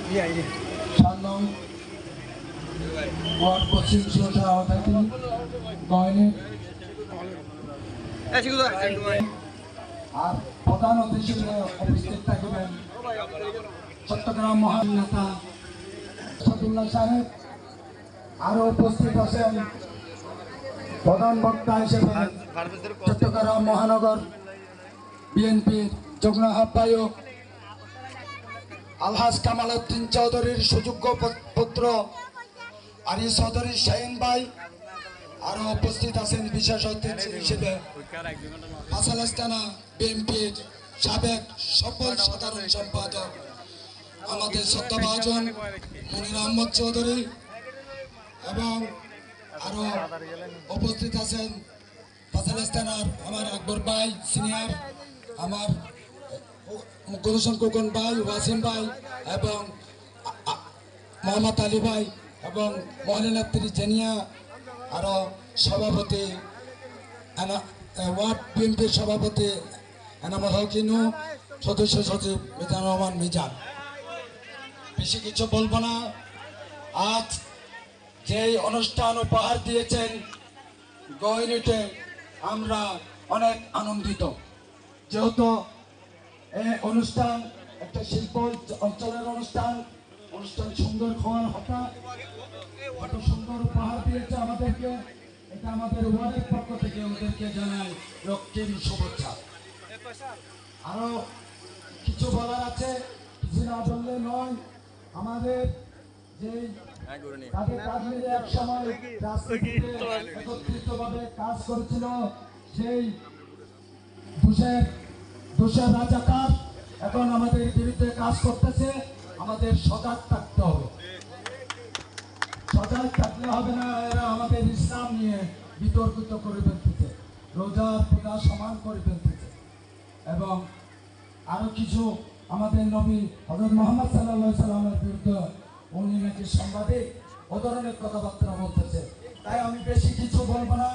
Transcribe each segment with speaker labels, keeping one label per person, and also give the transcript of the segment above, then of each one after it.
Speaker 1: 4 নং ওয়ার্ড পশ্চিম সভাপতি গয়নে আর প্রধান অতিথি হিসেবে উপস্থিত থাকবেন চট্টগ্রাম মহান নেতা সাদুল্লাহ সাহেব। আরো উপস্থিত আছেন প্রধান বক্তা হিসেবে চট্টগ্রাম মহানগর বিএনপির যুগ্ম আহ্বায়ক আলহাজ কামাল উদ্দিন চৌধুরীর সুযোগ্য পুত্র আরিফ চৌধুরী শাহিন ভাই। আরো উপস্থিত আছেন বিশেষ অতিথি হিসেবে আসালাস থানা বিএনপির সাবেক সফল সাধারণ সম্পাদক আমাদের শ্রদ্ধাভাজন মনির আহমদ চৌধুরী, এবং আরো উপস্থিত আছেন আসালাস থানার আমার আকবর ভাই সিনিয়র, আমার গুলশান খোকন ভাই, ওয়াসিম ভাই এবং মোহাম্মদ আলী ভাই এবং মহিলানেত্রী জেনিয়া, আরো সভাপতি ওয়ার্ড বিএনপির সভাপতি এনামুল হকিনু, সদস্য সচিব মিজানুর রহমান মিজান। বেশি কিছু বলবো না। আজ যেই অনুষ্ঠান উপহার দিয়েছেন গয়নিতে আমরা অনেক আনন্দিত, যেহেতু এই অনুষ্ঠান একটা শিল্প অঞ্চলের অনুষ্ঠান সুন্দর খাওয়ার হঠাৎ এত সুন্দর উপহার দিয়েছে আমাদেরকে। এটা আমাদের ওয়ার্ডের পক্ষ থেকে ওদেরকে জানাই রক্তিম শুভেচ্ছা। আরো কিছু বলার আছে, কিছু না বললে নয়। আমাদের যে এক সময় একত্রিতভাবে কাজ করেছিল, সেই দুশের রাজাকার এখন আমাদের বিরুদ্ধে কাজ করতেছে। আমাদের সজাগ থাকতে হবে, সজাগ থাকলে হবে না। এরা আমাদের ইসলাম নিয়ে বিতর্কিত করে ফেলতেছে, রোজা পূজা সমান করে ফেলতেছে। এবং আরো কিছু আমাদের নবী হযরত মুহাম্মদ সাল্লাল্লাহু আলাইহি সাল্লামের বিরুদ্ধে উনি নাকি সাংবাদিক ও ধরনের কথাবার্তা বলতেছে। তাই আমি বেশি কিছু বলবো না।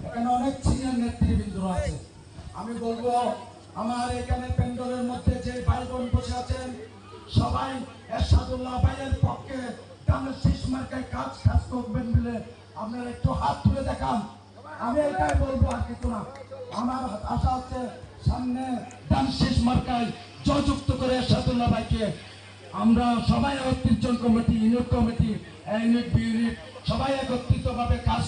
Speaker 1: এখানে অনেক সিনিয়র নেতৃবৃন্দরা আছে। আমি বলবো আমার এখানে প্যান্ডেলের মধ্যে যে ভাই বোন বসে আছেন সবাই এরশাদুল্লাহ ভাইয়ের পক্ষে ডানের শীষ মার্কায় কাজ করবেন বলে আপনারা একটু হাত তুলে দেখান। আমি এটাই বলবো, আর কিছু না। আমার আশা হচ্ছে সামনে ডানের শীষ মার্কায় জয়যুক্ত করে এরশাদুল্লাহ ভাইকে আমরা সবাই ৩১ জন committee, unit committee, unit B unit সবাই একত্রিতভাবে কাজ